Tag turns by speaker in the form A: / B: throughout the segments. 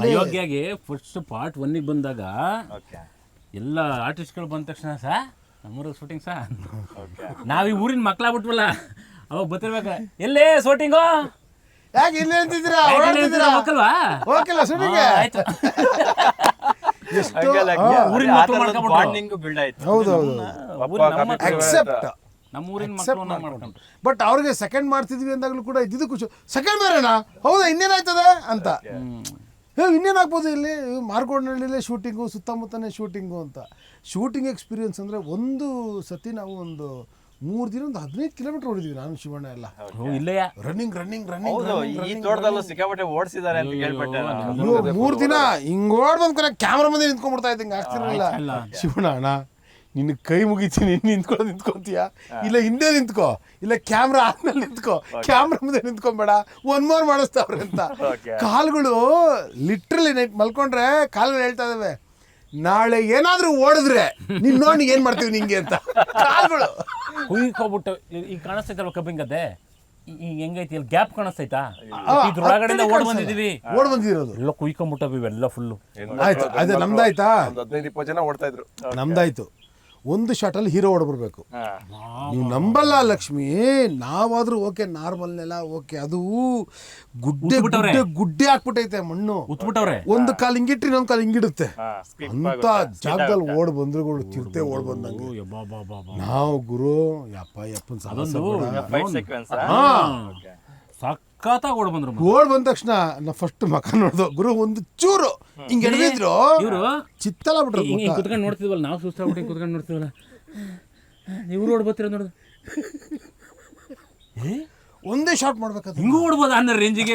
A: ಅಯೋಗ್ಯಗೆ first part 1 ಬಂದಾಗ ಎಲ್ಲ ಆರ್ಟಿಸ್ಟ್ಗಳು ಬಂದ ತಕ್ಷಣ ನಮ್ಮೂರ ಶೂಟಿಂಗ್ ನಾವ್ ಈ ಊರಿನ ಮಕ್ಳಾಗ್ಬಿಟ್ವಲ್ಲ ಅವಾಗ ಬರ್ತಿರ್ಬೇಕ ಎಲ್ಲೇ ಶೂಟಿಂಗು
B: ಯಾಕೆ ಇಲ್ಲಿ ಅಂತಿದ್ದೀರಾ
A: ಮಕ್ಕಲ್ವಾ
B: ಹೋಗಿಲ್ಲ ಶೂಟಿಂಗ್
A: ಆಯ್ತು ನಮ್ಮ ಊರಿನ ಮಕ್ಕಳು ಮಾಡ್ಕೊಂಡ್ರು.
B: ಬಟ್ ಅವ್ರಿಗೆ ಸೆಕೆಂಡ್ ಮಾಡ್ತಿದ್ವಿ ಅಂದಾಗಲೂ ಕೂಡ ಇದ್ದಿದ್ದು ಖುಷಿ. ಸೆಕೆಂಡ್ ಬೇರೆನಾ ಹೌದಾ ಇನ್ನೇನಾಯ್ತದೆ ಅಂತ ಇನ್ನೇನಾಗ್ಬೋದು ಇಲ್ಲಿ ಮಾರ್ಗೋಡ್ನಳ್ಳಿಲೇ ಶೂಟಿಂಗು ಸುತ್ತಮುತ್ತನೇ ಶೂಟಿಂಗು ಅಂತ. ಶೂಟಿಂಗ್ ಎಕ್ಸ್ಪೀರಿಯನ್ಸ್ ಅಂದರೆ ಒಂದು ಸತಿ ನಾವು ಒಂದು 3 ದಿನ ಒಂದು 15 ಕಿಲೋಮೀಟರ್ ಓಡಿದ್ವಿ ನಾನು ಶಿವಣ್ಣ ಎಲ್ಲ ರನ್ನಿಂಗ್ 3 ದಿನ ಹಿಂಗ್ ಓಡ್ ಬಂದ್ ಕ್ಯಾಮ್ರಾ ಮುಂದೆ ನಿಂತ್ಕೊಂಡ್ಬಿಡ್ತಾ ಇದ್ದಂಗೆ ಆಗ್ತಿರಲಿಲ್ಲ. ಶಿವಣ್ಣ ಅಣ್ಣ ನಿನ್ನ ಕೈ ಮುಗಿತೀನಿ ನಿಂತ್ಕೊಂತೀಯ ಇಲ್ಲ ಹಿಂದೆ ನಿಂತ್ಕೋ ಇಲ್ಲ ಕ್ಯಾಮ್ರಾ ಆದ್ಮೇಲೆ ನಿಂತ್ಕೋ ಕ್ಯಾಮ್ರಾ ಮುಂದೆ ನಿಂತ್ಕೊಂಬೇಡ 1 ಮೋರ್ ಮಾಡಿಸ್ತಾವ್ರೆ ಅಂತ. ಕಾಲುಗಳು ಲಿಟ್ರಲಿ ನೈಟ್ ಮಲ್ಕೊಂಡ್ರೆ ಕಾಲುಗಳು ಹೇಳ್ತಾ ಇದಾವೆ ನಾಳೆ ಏನಾದ್ರೂ ಓಡಿದ್ರೆ ನೀನ್ ನೋಡಿ ಏನ್ ಮಾಡ್ತೀವಿ ನಿಂಗೆ ಅಂತ. ಕಾಲುಗಳು
A: ಕುಯ್ಕೋಬಿಟ್ಟು ಈಗ ಕಾಣಿಸ್ತೈತಲ್ವ ಕಬ್ಬಿನ ಗದ್ದೆ ಈಗ ಹೆಂಗೈತಿ ಇಲ್ಲಿ ಗ್ಯಾಪ್ ಕಾಣಿಸ್ತೈತಾ ಇದ್ರೊಳಗಡೆ ಓಡ್ ಬಂದಿರೋದು ಎಲ್ಲ ಕುಯ್ಕೊಂಬಿಟ್ಟವಿ ಇವೆಲ್ಲ ಫುಲ್ಲು.
B: ಆಯ್ತು ಅದೇ ನಮ್ದಾಯ್ತಾ
C: 15-20 ಜನ ಓಡ್ತಾ ಇದ್ರು.
B: ನಮ್ದಾಯ್ತು. ಒಂದು ಶಾಟಲ್ಲಿ ಹೀರೋ ಓಡಬರ್ಬೇಕು. ನೀವು ನಂಬಲ್ಲ ಲಕ್ಷ್ಮಿ, ನಾವಾದ್ರೂ ಓಕೆ ನಾರ್ಮಲ್ನೆಲ್ಲ ಓಕೆ, ಅದು ಗುಡ್ಡೆ ಹಾಕ್ಬಿಟ್ಟೈತೆ ಮಣ್ಣು ಉತ್ಬಿಟ್ಟವ್ರೆ. ಒಂದು ಕಾಲು ಹಿಂಗಿಟ್ರಿ ಇನ್ನೊಂದು ಕಾಲು ಹಿಂಗಿಡುತ್ತೆ ಅಂತ ಜಾಗದಲ್ಲಿ ಓಡ್ ಬಂದ್ರುಗಳು ಚಿರತೆ ಓಡ್ ಬಂದಂಗೆ. ನಾವು ಗುರು ಯಪ್ಪನ
A: ಸಕ್ಕತ್ತಾಗಿ ಓಡ್ ಬಂದ್ರು.
B: ಓಡ್ ಬಂದ ತಕ್ಷಣ ನಾ ಫಸ್ಟ್ ಮಕ ನೋಡ್ದು ಗುರು ಒಂದು ಚೂರು ಹಿಂಗ್ ಎಡದಿದ್ರು
A: ಇವರು
B: ಚಿತ್ತಲ್ಲ ಬಿಟ್ರು
A: ಕುತ್ಕೊಂಡು ನೋಡ್ತಿದ್ವಲ್ಲ ನಾವು ಸುಸ್ತಾಗ್ಬಿಟ್ಟು ಕುತ್ಕೊಂಡು ನೋಡ್ತೀವಲ್ಲ ಇವ್ರು ಓಡ್ ಬರ್ತಿರೋ ನೋಡುದು
B: ಒಂದೇ ಶಾಟ್ ಮಾಡ್ಬೇಕಾದ್ರೆ
A: ಹಿಂಗೂ ಓಡ್ಬೋದು ಅನ್ನೋ ರೇಂಜಿಗೆ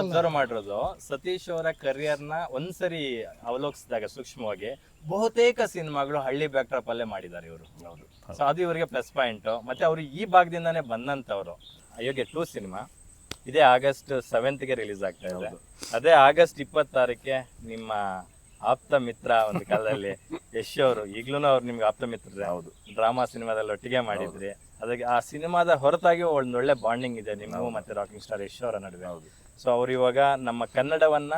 D: ಅಬ್ಸರ್ವ್ ಮಾಡಿರೋದು ಸತೀಶ್ ಅವರ ಕರಿಯರ್ ನ ಒಂದ್ಸರಿ ಅವಲೋಕಿಸಿದಾಗ ಸೂಕ್ಷ್ಮವಾಗಿ ಬಹುತೇಕ ಸಿನಿಮಾಗಳು ಹಳ್ಳಿ ಬ್ಯಾಕ್ಡ್ರಾಪ್ ಅಲ್ಲೇ ಮಾಡಿದ್ದಾರೆ ಇವರು. ಸೊ ಅದು ಇವರಿಗೆ ಪ್ಲಸ್ ಪಾಯಿಂಟ್. ಮತ್ತೆ ಅವರು ಈ ಭಾಗದಿಂದಾನೇ ಬಂದಂತವ್ರು. ಅಯೋಗ್ಯ 2 ಸಿನಿಮಾ ಇದೇ August 7th ರಿಲೀಸ್ ಆಗ್ತಾ ಇದೆ. ಅದೇ August 26 ನಿಮ್ಮ ಆಪ್ತ ಮಿತ್ರ ಒಂದು ಕಾಲದಲ್ಲಿ ಯಶ್ ಅವರು, ಈಗ್ಲೂ ಅವ್ರು ನಿಮ್ಗೆ ಆಪ್ತ ಮಿತ್ರರೇ. ಹೌದು, ಡ್ರಾಮಾ ಸಿನಿಮಾದಲ್ಲಿ ಒಟ್ಟಿಗೆ ಮಾಡಿದ್ರಿ. ಅದಕ್ಕೆ ಆ ಸಿನಿಮಾದ ಹೊರತಾಗಿ ಒಂದು ಒಳ್ಳೆ ಬಾಂಡಿಂಗ್ ಇದೆ ನಿಮಗೂ ಮತ್ತೆ ರಾಕಿಂಗ್ ಸ್ಟಾರ್ ಯಶ್ ಅವರ ನಡುವೆ. ಸೊ ಅವ್ರು ಇವಾಗ ನಮ್ಮ ಕನ್ನಡವನ್ನ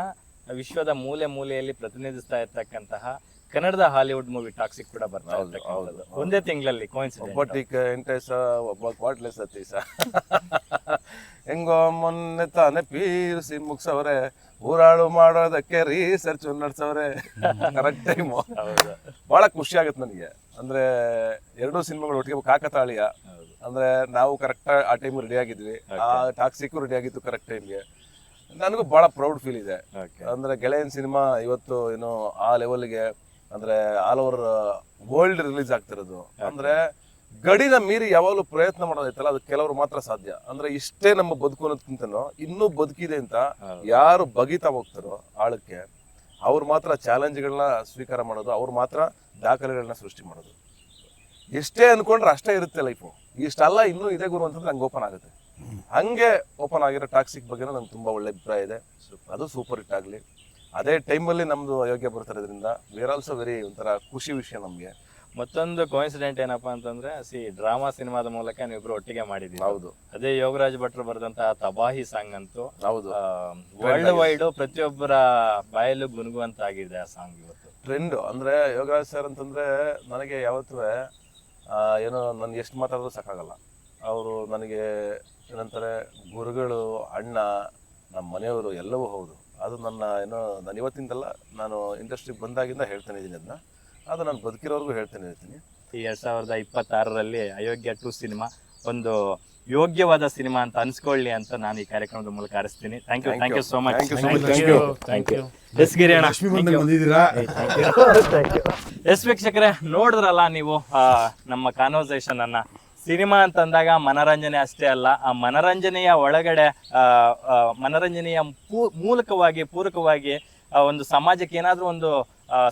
D: ವಿಶ್ವದ ಮೂಲೆ ಮೂಲೆಯಲ್ಲಿ ಪ್ರತಿನಿಧಿಸ್ತಾ ಇರ್ತಕ್ಕಂತಹ ಕನ್ನಡದ ಹಾಲಿವುಡ್ ಮೂವಿ ಟಾಕ್ಸಿಕ್ ಕೂಡ ಬರ್ತಾ ಇರ್ತಕ್ಕಂಥದ್ದು ಒಂದೇ ತಿಂಗಳಲ್ಲಿ
C: ಒಬ್ಬ ಸತೀಶ ಹೆಂಗೋ ಮೊನ್ನೆ ತಾನೇ ಪೀರಿಸಿ ಮುಗ್ಸವ್ರೆ, ಊರಾಳು ಮಾಡೋದಕ್ಕೆ ರಿಸರ್ಚ್ ನಡೆಸವ್ರೆ. Correct time. ಬಹಳ ಖುಷಿ ಆಗುತ್ತೆ ನನಗೆ. ಅಂದ್ರೆ 2 ಸಿನಿಮಾಗಳು ಒಟ್ಟಿಗೆ ಕಾಕತಾಳೀಯ. ಅಂದ್ರೆ ನಾವು ಕರೆಕ್ಟ್ ಆ ಟೈಮ್ ರೆಡಿ ಆಗಿದ್ವಿ, ಆ ಟಾಕ್ಸಿಕ್ ರೆಡಿ ಆಗಿತ್ತು ಕರೆಕ್ಟ್ ಟೈಮ್ಗೆ. ನನಗೂ ಬಹಳ ಪ್ರೌಡ್ ಫೀಲ್ ಇದೆ. ಅಂದ್ರೆ ಗೆಳೆಯನ್ ಸಿನಿಮಾ ಇವತ್ತು ಏನೋ ಆ ಲೆವೆಲ್ಗೆ ಅಂದ್ರೆ ಆಲ್ ಓವರ್ ವರ್ಲ್ಡ್ ರಿಲೀಸ್ ಆಗ್ತಿರೋದು. ಅಂದ್ರೆ ಗಡಿನ ಮೀರಿ ಯಾವಾಗಲೂ ಪ್ರಯತ್ನ ಮಾಡೋದೈತಲ್ಲ ಅದು ಕೆಲವರು ಮಾತ್ರ ಸಾಧ್ಯ. ಅಂದ್ರೆ ಇಷ್ಟೇ ನಮ್ಮ ಬದುಕು ಅನ್ನೋದಕ್ಕಿಂತನೂ ಇನ್ನೂ ಬದುಕಿದೆ ಅಂತ ಯಾರು ಬಗಿತಾ ಹೋಗ್ತಾರೋ ಆಳಕ್ಕೆ, ಅವ್ರು ಮಾತ್ರ ಚಾಲೆಂಜ್ಗಳನ್ನ ಸ್ವೀಕಾರ ಮಾಡೋದು, ಅವ್ರು ಮಾತ್ರ ದಾಖಲೆಗಳನ್ನ ಸೃಷ್ಟಿ ಮಾಡೋದು. ಎಷ್ಟೇ ಅನ್ಕೊಂಡ್ರೆ ಅಷ್ಟೇ ಇರುತ್ತೆ ಲೈಫು. ಇಷ್ಟಲ್ಲ ಇನ್ನೂ ಇದೆ ಗುರು ಅಂತಂದ್ರೆ ನಂಗೆ ಓಪನ್ ಆಗುತ್ತೆ. ಹಂಗೆ ಓಪನ್ ಆಗಿರೋ ಟಾಕ್ಸಿಕ್ ಬಗ್ಗೆ ನಂಗೆ ತುಂಬಾ ಒಳ್ಳೆ ಅಭಿಪ್ರಾಯ ಇದೆ. ಅದು ಸೂಪರ್ ಹಿಟ್ ಆಗಲಿ. ಅದೇ ಟೈಮಲ್ಲಿ ನಮ್ದು ಅಯೋಗ್ಯ ಬರ್ತಿರೋದ್ರಿಂದ ವೇರ್ ಆಲ್ಸೋ ವೆರಿ ಒಂಥರ ಖುಷಿ ವಿಷಯ ನಮ್ಗೆ.
D: ಮತ್ತೊಂದು ಕೋಇನ್ಸಿಡೆಂಟ್ ಏನಪ್ಪಾ ಅಂತಂದ್ರೆ ಡ್ರಾಮಾ ಸಿನಿಮಾದ ಮೂಲಕ ನೀವಿಬ್ರು ಒಟ್ಟಿಗೆ ಮಾಡಿದೀವಿ. ಹೌದು, ಅದೇ ಯೋಗರಾಜ್ ಭಟ್ರು ಬರೆದಂತಹ ತಬಾಹಿ ಸಾಂಗ್ ಅಂತೂ ಹೌದು ವರ್ಲ್ಡ್ ವೈಡ್ ಪ್ರತಿಯೊಬ್ಬರ ಬಾಯಲ್ಲೂ ಗುನುಗುವಂತಾಗಿದೆ ಆ ಸಾಂಗ್. ಇವತ್ತು
C: ಟ್ರೆಂಡ್. ಅಂದ್ರೆ ಯೋಗರಾಜ್ ಸರ್ ಅಂತಂದ್ರೆ ನನಗೆ ಯಾವತ್ತೂ ಏನೋ ನನ್ಗೆ ಎಷ್ಟು ಮಾತಾಡೋದು ಸಾಕಾಗಲ್ಲ. ಅವರು ನನಗೆ ಏನಂತಾರೆ ಗುರುಗಳು, ಅಣ್ಣ, ನಮ್ಮ ಮನೆಯವರು ಎಲ್ಲವೂ ಹೌದು. ಅದು ನನ್ನ ನಾನು ಇವತ್ತಿಂದಲ್ಲ, ನಾನು ಇಂಡಸ್ಟ್ರಿಗೆ ಬಂದಾಗಿಂದ ಹೇಳ್ತಾನೆ ಇದ್ದೀನಿ. ಅದನ್ನ ಅದು ನಾನು ಬದುಕಿರೋರ್ಗು ಹೇಳ್ತಾನೆ ಇರ್ತೀನಿ.
D: ಈ 2026 ಅಯೋಗ್ಯ 2 ಸಿನಿಮಾ ಒಂದು ಯೋಗ್ಯವಾದ ಸಿನಿಮಾ ಅಂತ ಅನ್ಸ್ಕೊಳ್ಳಿ ಅಂತ ನಾನು ಈ ಕಾರ್ಯಕ್ರಮದ ಮೂಲಕ ಹಾರೈಸ್ತೀನಿ. Thank you so much. Yes Giri ಅಣ್ಣ ಎಸ್ ವೀಕ್ಷಕರೇ, ನೋಡಿದ್ರಲ್ಲ ನೀವು ನಮ್ಮ ಕಾನ್ವರ್ಸೇಷನ್ ಅನ್ನ. ಸಿನಿಮಾ ಅಂತಂದಾಗ ಮನರಂಜನೆ ಅಷ್ಟೇ ಅಲ್ಲ, ಆ ಮನರಂಜನೆಯ ಒಳಗಡೆ ಮನರಂಜನೆಯ ಪೂರಕವಾಗಿ ಒಂದು ಸಮಾಜಕ್ಕೆ ಏನಾದ್ರೂ ಒಂದು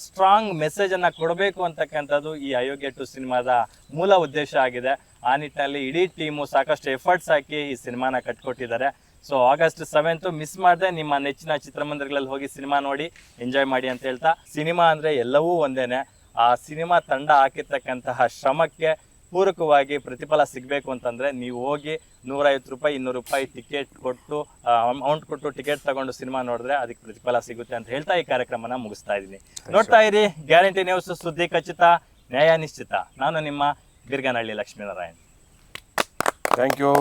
D: ಸ್ಟ್ರಾಂಗ್ ಮೆಸೇಜ್ ಅನ್ನ ಕೊಡಬೇಕು ಅಂತಕ್ಕಂಥದ್ದು ಈ ಅಯೋಗ್ಯ 2 ಸಿನಿಮಾದ ಮೂಲ ಉದ್ದೇಶ ಆಗಿದೆ. ಆ ನಿಟ್ಟಿನಲ್ಲಿ ಇಡೀ ಟೀಮು ಸಾಕಷ್ಟು ಎಫರ್ಟ್ಸ್ ಹಾಕಿ ಈ ಸಿನಿಮಾನ ಕಟ್ಕೊಟ್ಟಿದ್ದಾರೆ. ಸೊ August 7th ಮಿಸ್ ಮಾಡದೆ ನಿಮ್ಮ ನೆಚ್ಚಿನ ಚಿತ್ರಮಂದಿರಗಳಲ್ಲಿ ಹೋಗಿ ಸಿನಿಮಾ ನೋಡಿ ಎಂಜಾಯ್ ಮಾಡಿ ಅಂತ ಹೇಳ್ತಾ, ಸಿನಿಮಾ ಅಂದ್ರೆ ಎಲ್ಲವೂ ಒಂದೇನೆ. ಆ ಸಿನಿಮಾ ತಂಡ ಹಾಕಿರ್ತಕ್ಕಂತಹ ಶ್ರಮಕ್ಕೆ ಪೂರಕವಾಗಿ ಪ್ರತಿಫಲ ಸಿಗಬೇಕು ಅಂತಂದ್ರೆ ನೀವು ಹೋಗಿ 150 ರೂಪಾಯಿ 200 ರೂಪಾಯಿ ಟಿಕೆಟ್ ಕೊಟ್ಟು ಅಮೌಂಟ್ ಕೊಟ್ಟು ಟಿಕೆಟ್ ತಗೊಂಡು ಸಿನಿಮಾ ನೋಡಿದ್ರೆ ಅದಕ್ಕೆ ಪ್ರತಿಫಲ ಸಿಗುತ್ತೆ ಅಂತ ಹೇಳ್ತಾ ಈ ಕಾರ್ಯಕ್ರಮನ ಮುಗಿಸ್ತಾ ಇದ್ದೀನಿ. ನೋಡ್ತಾ ಇರಿ ಗ್ಯಾರಂಟಿ ನ್ಯೂಸ್, ಸುದ್ದಿ ಖಚಿತ, ನ್ಯಾಯ ನಿಶ್ಚಿತ. ನಾನು ನಿಮ್ಮ ಬಿರ್ಗನಹಳ್ಳಿ ಲಕ್ಷ್ಮೀನಾರಾಯಣ್.
C: Thank you.